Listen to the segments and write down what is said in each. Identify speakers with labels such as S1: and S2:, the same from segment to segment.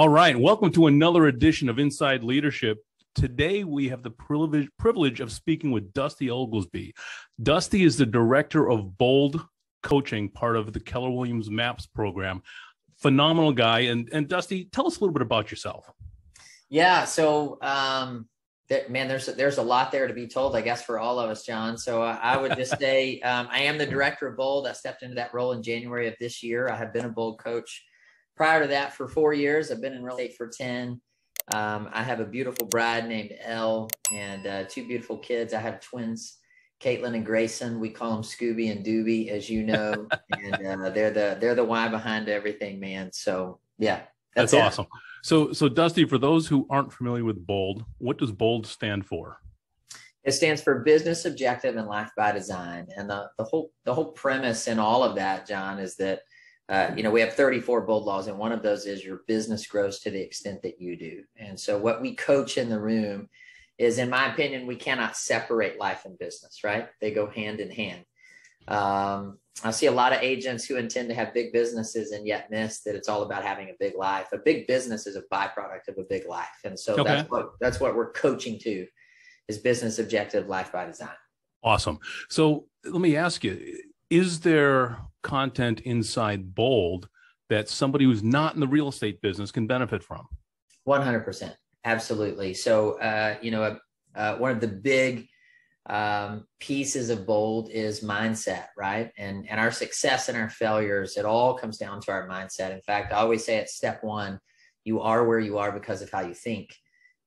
S1: All right. Welcome to another edition of Inside Leadership. Today, we have the privilege of speaking with Dusty Oglesby. Dusty is the director of Bold Coaching, part of the Keller Williams MAPS program. Phenomenal guy. And Dusty, tell us a little bit about yourself.
S2: Yeah. So, man, there's a lot there to be told, I guess, for all of us, John. So I would just say I am the director of Bold. I stepped into that role in January of this year. I have been a Bold coach prior to that for 4 years. I've been in real estate for 10. I have a beautiful bride named Elle and two beautiful kids. I have twins, Caitlin and Grayson. We call them Scooby and Dooby, as you know, and they're the why behind everything, man. So yeah,
S1: that's awesome. So Dusty, for those who aren't familiar with Bold, what does Bold stand for?
S2: It stands for Business Objective and Life by Design. And the whole premise in all of that, John, is that we have 34 Bold laws, and one of those is your business grows to the extent that you do. And so what we coach in the room is, in my opinion, we cannot separate life and business, right? They go hand in hand. I see a lot of agents who intend to have big businesses and yet miss that it's all about having a big life. A big business is a byproduct of a big life. And so that's what we're coaching to, is business objective, life by design.
S1: Awesome. So let me ask you, is there content inside Bold that somebody who's not in the real estate business can benefit from?
S2: 100%. Absolutely. So, one of the big pieces of Bold is mindset, right? And our success and our failures, it all comes down to our mindset. In fact, I always say it's step one, you are where you are because of how you think.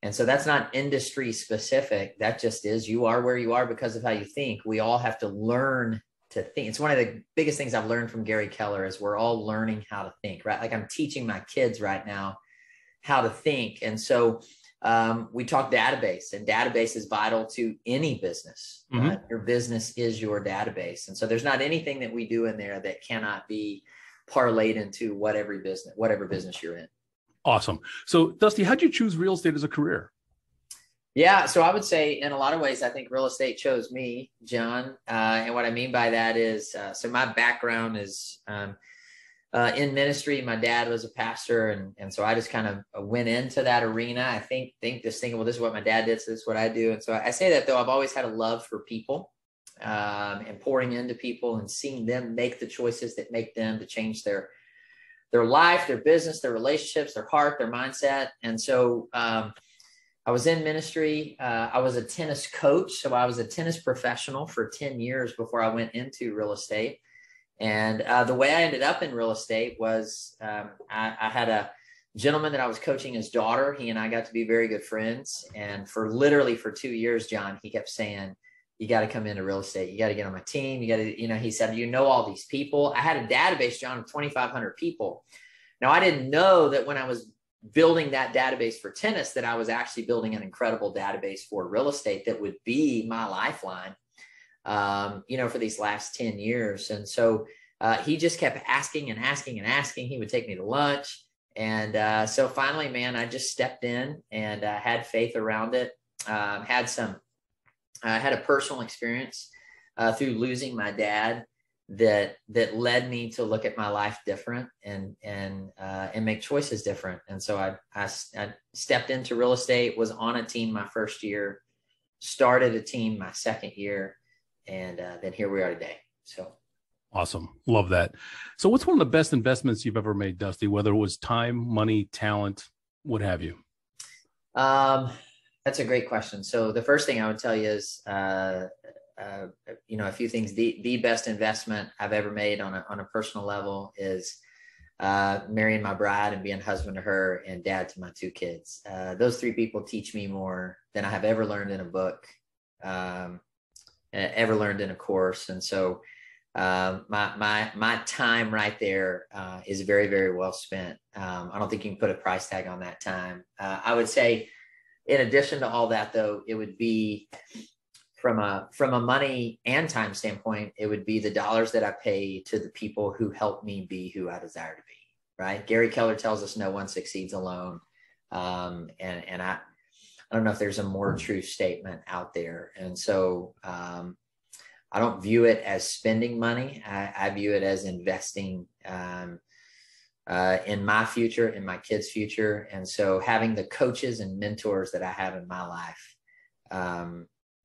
S2: And so that's not industry specific. That just is, you are where you are because of how you think. We all have to learn to think. It's one of the biggest things I've learned from Gary Keller is we're all learning how to think, right? Like I'm teaching my kids right now how to think. And so we talk database, and database is vital to any business.
S1: Mm-hmm.
S2: Your business is your database. And so there's not anything that we do in there that cannot be parlayed into whatever business you're in.
S1: Awesome. So Dusty, how'd you choose real estate as a career?
S2: Yeah, so I would say in a lot of ways, I think real estate chose me, John. And what I mean by that is, so my background is in ministry. My dad was a pastor, and so I just kind of went into that arena. I think this thing, well, this is what my dad did, so this is what I do. And so I say that, though, I've always had a love for people and pouring into people and seeing them make the choices that make them to change their life, their business, their relationships, their heart, their mindset. And so I was in ministry. I was a tennis coach. So I was a tennis professional for 10 years before I went into real estate. And the way I ended up in real estate was I had a gentleman that I was coaching his daughter. He and I got to be very good friends. And for 2 years, John, he kept saying, you got to come into real estate. You got to get on my team. You got to, he said, all these people. I had a database, John, of 2,500 people. Now, I didn't know that when I was building that database for tennis, that I was actually building an incredible database for real estate that would be my lifeline, for these last 10 years. And so he just kept asking and asking and asking. He would take me to lunch. And so finally, man, I just stepped in and had faith around it. Had a personal experience through losing my dad that led me to look at my life different and make choices different. And so I stepped into real estate, was on a team my first year, started a team my second year, and then here we are today. So
S1: awesome. Love that. So what's one of the best investments you've ever made, Dusty, whether it was time, money, talent, what have you?
S2: That's a great question. So the first thing I would tell you is, a few things. The best investment I've ever made on a personal level is marrying my bride and being husband to her and dad to my two kids. Those three people teach me more than I have ever learned in a book, ever learned in a course. And so my time right there is very, very well spent. I don't think you can put a price tag on that time. I would say, in addition to all that, though, it would be from a money and time standpoint, it would be the dollars that I pay to the people who help me be who I desire to be, right? Gary Keller tells us no one succeeds alone. And I don't know if there's a more true statement out there. And so I don't view it as spending money. I view it as investing in my future, in my kids' future. And so having the coaches and mentors that I have in my life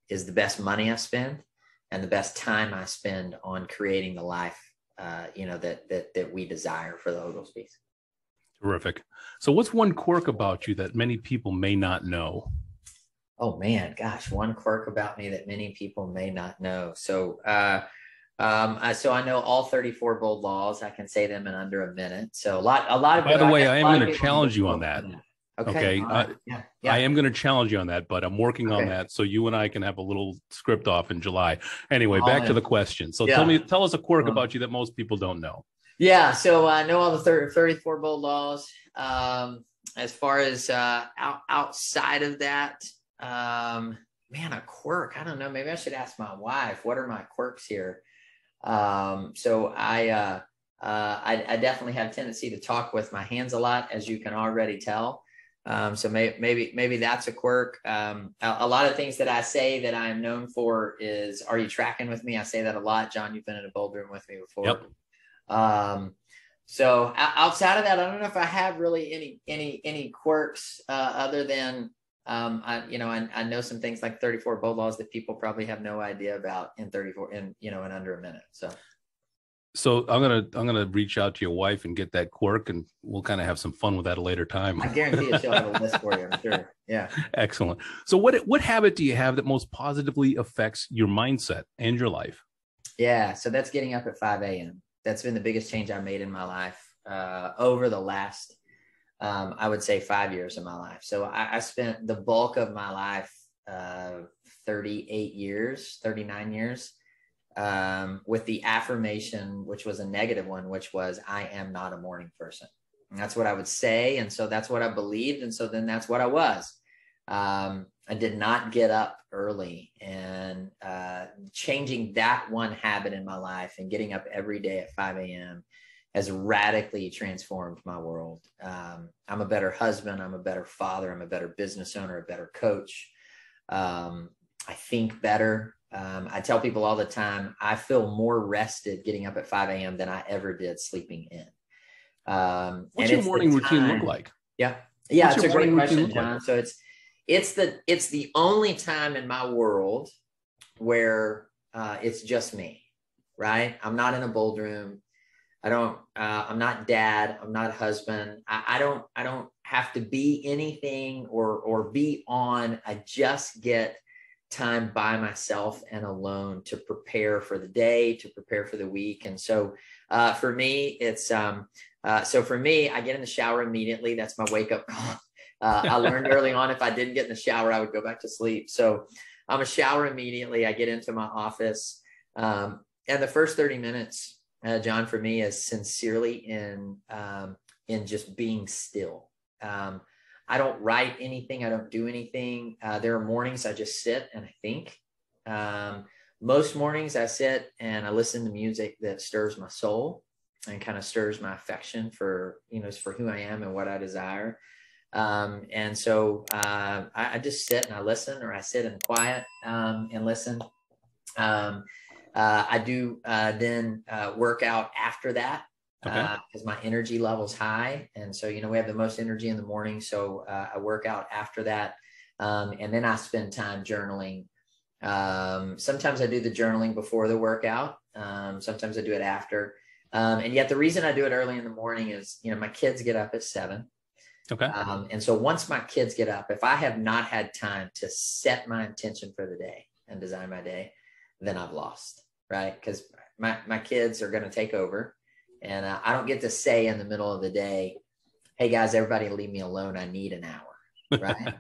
S2: is the best money I spend and the best time I spend on creating the life, that we desire for the Oglesbys.
S1: Terrific. So what's one quirk about you that many people may not know?
S2: Oh man, gosh, one quirk about me that many people may not know. So, so I know all 34 bold laws. I can say them in under a minute. So a lot of.
S1: By the way, I am going to challenge you on that. Okay.
S2: Right. Yeah.
S1: I am going to challenge you on that, but I'm working on that. So you and I can have a little script off in July. Anyway, back to the question. So tell us a quirk about you that most people don't know.
S2: Yeah. So I know all the 34 bold laws. As far as outside of that, man, a quirk. I don't know. Maybe I should ask my wife. What are my quirks here? So I definitely have a tendency to talk with my hands a lot, as you can already tell. So maybe that's a quirk. A lot of things that I say that I'm known for is, are you tracking with me? I say that a lot. John, you've been in a bold room with me before.
S1: Yep.
S2: So outside of that, I don't know if I have really any quirks, other than, I know some things like 34 bold laws that people probably have no idea about in 34 in under a minute. So
S1: I'm gonna reach out to your wife and get that quirk, and we'll kind of have some fun with that at a later time.
S2: I guarantee you she'll have a list for you, I'm sure. Yeah.
S1: Excellent. So what habit do you have that most positively affects your mindset and your life?
S2: Yeah. So that's getting up at 5 a.m. That's been the biggest change I made in my life over the last, I would say, 5 years of my life. So I spent the bulk of my life, 38 years, 39 years, with the affirmation, which was a negative one, which was, I am not a morning person. And that's what I would say. And so that's what I believed. And so then that's what I was. I did not get up early, and changing that one habit in my life and getting up every day at 5 a.m. has radically transformed my world. I'm a better husband. I'm a better father. I'm a better business owner, a better coach. I think better. I tell people all the time, I feel more rested getting up at 5 a.m. than I ever did sleeping in.
S1: What's your morning routine look like?
S2: Yeah. It's a great question, John. So it's the only time in my world where it's just me, right? I'm not in a bold room. I'm not dad. I'm not husband. I don't have to be anything or be on. I just get time by myself and alone to prepare for the day, to prepare for the week. And so for me, it's for me, I get in the shower immediately. That's my wake up call. I learned early on, if I didn't get in the shower, I would go back to sleep. So I'm a shower immediately. I get into my office. And the first 30 minutes, John, for me, is sincerely in just being still. I don't write anything. I don't do anything. There are mornings I just sit and I think. Most mornings I sit and I listen to music that stirs my soul and kind of stirs my affection for who I am and what I desire. And so I just sit and I listen, or I sit in quiet and listen. I do then work out after that, because my energy level's high. And so, we have the most energy in the morning. So I work out after that. And then I spend time journaling. Sometimes I do the journaling before the workout. Sometimes I do it after. And yet the reason I do it early in the morning is, my kids get up at 7.
S1: Okay.
S2: And so once my kids get up, if I have not had time to set my intention for the day and design my day, then I've lost, right? Because my kids are going to take over, and I don't get to say in the middle of the day, hey guys, everybody leave me alone. I need an hour, right?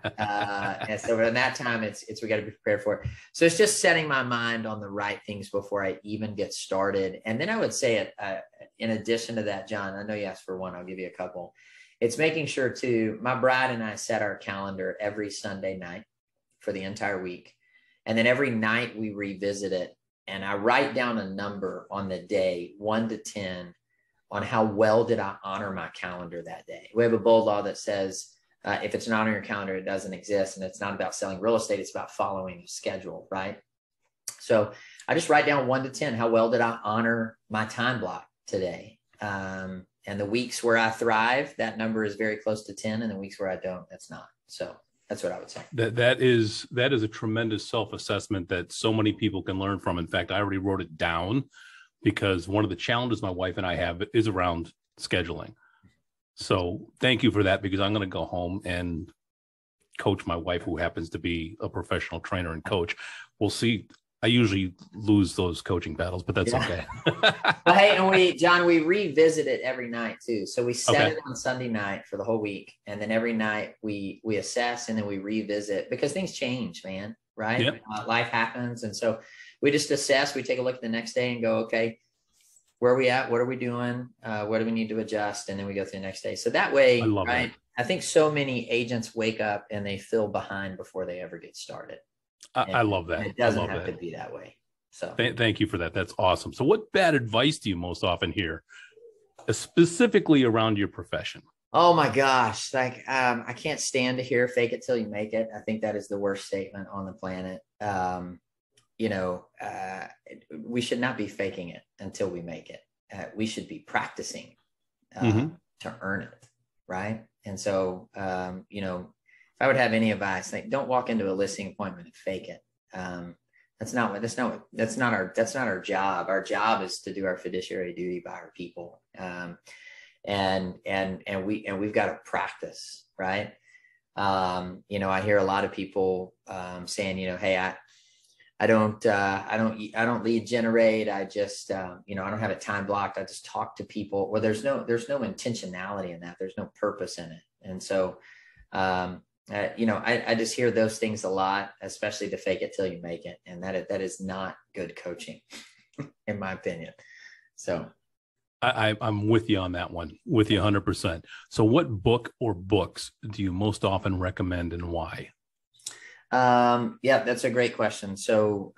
S2: And so in that time, we got to be prepared for it. So it's just setting my mind on the right things before I even get started. And then I would say, in addition to that, John, I know you asked for one, I'll give you a couple. It's making sure too, my bride and I set our calendar every Sunday night for the entire week. And then every night we revisit it. And I write down a number on the day, 1 to 10, on how well did I honor my calendar that day. We have a bold law that says, if it's not on your calendar, it doesn't exist. And it's not about selling real estate. It's about following a schedule, right? So I just write down 1 to 10. How well did I honor my time block today? the weeks where I thrive, that number is very close to 10. And the weeks where I don't, that's not. So that's what I would say.
S1: That is a tremendous self-assessment that so many people can learn from. In fact, I already wrote it down because one of the challenges my wife and I have is around scheduling. So thank you for that, because I'm going to go home and coach my wife, who happens to be a professional trainer and coach. We'll see. I usually lose those coaching battles, but that's okay.
S2: Well, hey, and John, we revisit it every night too. So we set it on Sunday night for the whole week. And then every night we assess, and then we revisit, because things change, man. Right.
S1: Yep.
S2: Life happens. And so we just assess, we take a look at the next day and go, okay, where are we at? What are we doing? What do we need to adjust? And then we go through the next day. So that way, right? I think so many agents wake up and they feel behind before they ever get started.
S1: I love that.
S2: It doesn't have to be that way. So
S1: thank you for that. That's awesome. So what bad advice do you most often hear, specifically around your profession?
S2: Oh my gosh. Like, I can't stand to hear fake it till you make it. I think that is the worst statement on the planet. We should not be faking it until we make it. We should be practicing to earn it. Right. And so, if I would have any advice, like, don't walk into a listing appointment and fake it. That's not our job. Our job is to do our fiduciary duty by our people. And we've got to practice, right? I hear a lot of people saying, hey, I don't lead generate. I just, I don't have it time blocked. I just talk to people. Well, there's no intentionality in that. There's no purpose in it. And so, I just hear those things a lot, especially to fake it till you make it. And that is not good coaching, in my opinion. So
S1: I'm with you on that one, with you 100%. So what book or books do you most often recommend, and why?
S2: Yeah, that's a great question. So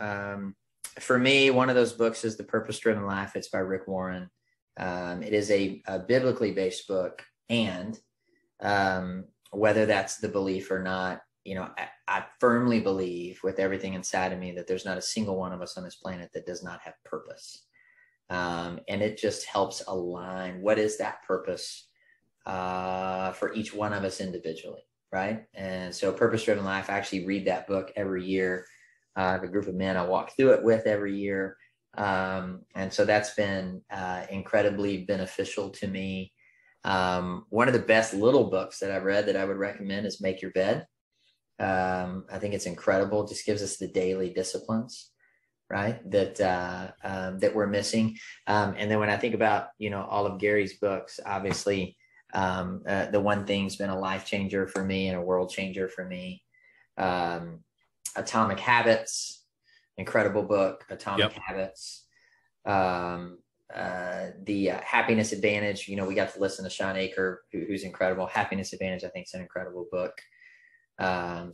S2: for me, one of those books is The Purpose-Driven Life. It's by Rick Warren. It is a biblically based book, and whether that's the belief or not, I firmly believe with everything inside of me that there's not a single one of us on this planet that does not have purpose. And it just helps align what is that purpose for each one of us individually. Right. And so Purpose-Driven Life, I actually read that book every year. I have a group of men I walk through it with every year. And so that's been incredibly beneficial to me. One of the best little books that I've read that I would recommend is Make Your Bed. I think it's incredible. It just gives us the daily disciplines, right, that we're missing. And then when I think about, all of Gary's books, obviously, the One Thing's been a life changer for me and a world changer for me. Atomic Habits, incredible book, Atomic Habits. The Happiness Advantage, we got to listen to Sean Aker, who's incredible. Happiness Advantage, I think, is an incredible book.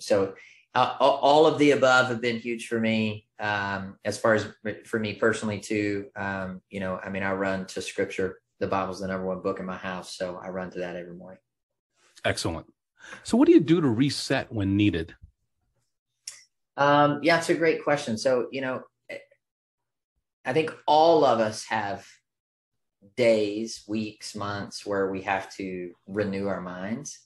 S2: So all of the above have been huge for me. As far as for me personally too, I run to scripture. The Bible's the number one book in my house, so I run to that every morning.
S1: Excellent. So what do you do to reset when needed?
S2: Yeah, it's a great question. So, I think all of us have days, weeks, months where we have to renew our minds.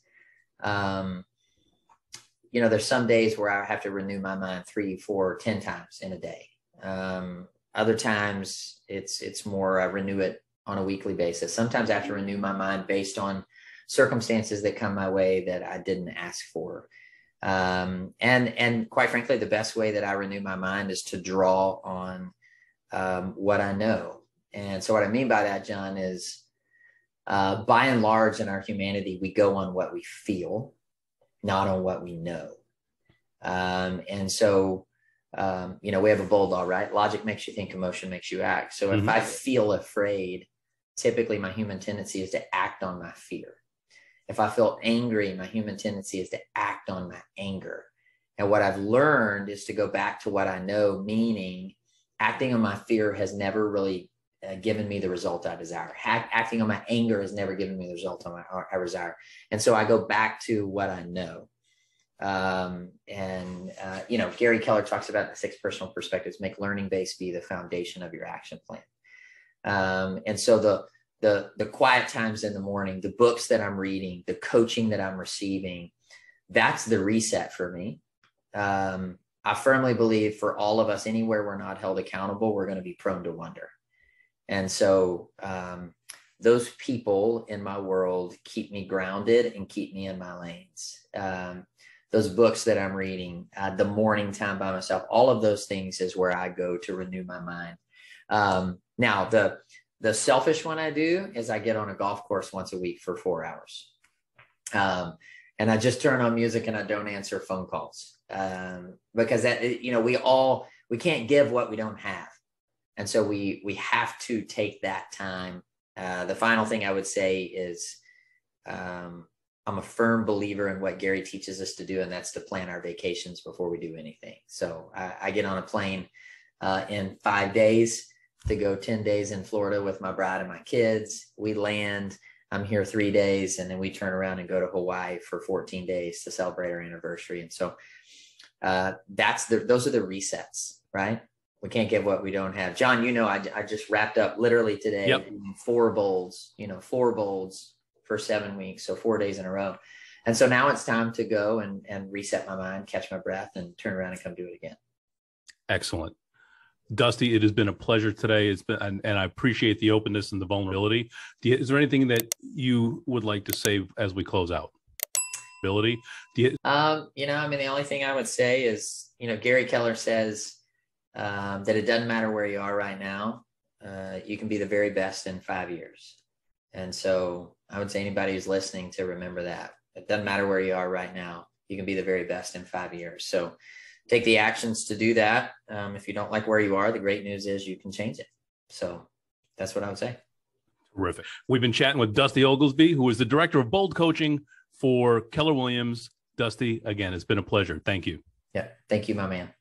S2: There's some days where I have to renew my mind 3, 4, 10 times in a day. Other times it's more renew it on a weekly basis. Sometimes I have to renew my mind based on circumstances that come my way that I didn't ask for. And quite frankly, the best way that I renew my mind is to draw on what I know. And so what I mean by that, John, is by and large in our humanity, we go on what we feel, not on what we know. And so, we have a bulldog, right? Logic makes you think, emotion makes you act. So if I feel afraid, typically my human tendency is to act on my fear. If I feel angry, my human tendency is to act on my anger. And what I've learned is to go back to what I know, meaning acting on my fear has never really given me the result I desire. Acting on my anger has never given me the result I desire. And so I go back to what I know. Gary Keller talks about the 6 personal perspectives, make learning base be the foundation of your action plan. And so the quiet times in the morning, the books that I'm reading, the coaching that I'm receiving, that's the reset for me. I firmly believe for all of us, anywhere we're not held accountable, we're going to be prone to wonder. And so those people in my world keep me grounded and keep me in my lanes. Those books that I'm reading, the morning time by myself, all of those things is where I go to renew my mind. Now, the selfish one I do is I get on a golf course once a week for 4 hours. And I just turn on music and I don't answer phone calls. Because that, we can't give what we don't have. And so we have to take that time. The final thing I would say is, I'm a firm believer in what Gary teaches us to do, and that's to plan our vacations before we do anything. So I get on a plane in 5 days to go 10 days in Florida with my bride and my kids. We land, I'm here 3 days, and then we turn around and go to Hawaii for 14 days to celebrate our anniversary. And so those are the resets, right? We can't give what we don't have. John, I just wrapped up literally today,
S1: Yep.
S2: 4 bowls for 7 weeks. So 4 days in a row. And so now it's time to go and reset my mind, catch my breath, and turn around and come do it again.
S1: Excellent. Dusty, it has been a pleasure today. It's been, and I appreciate the openness and the vulnerability. Is there anything that you would like to say as we close out? The only thing I would say is, Gary Keller says that it doesn't matter where you are right now. You can be the very best in 5 years. And so I would say anybody who's listening to remember that. It doesn't matter where you are right now. You can be the very best in 5 years. So take the actions to do that. If you don't like where you are, the great news is you can change it. So that's what I would say. Terrific. We've been chatting with Dusty Oglesby, who is the director of Bold Coaching for Keller Williams. Dusty, again, it's been a pleasure. Thank you.
S2: Yeah. Thank you, my man.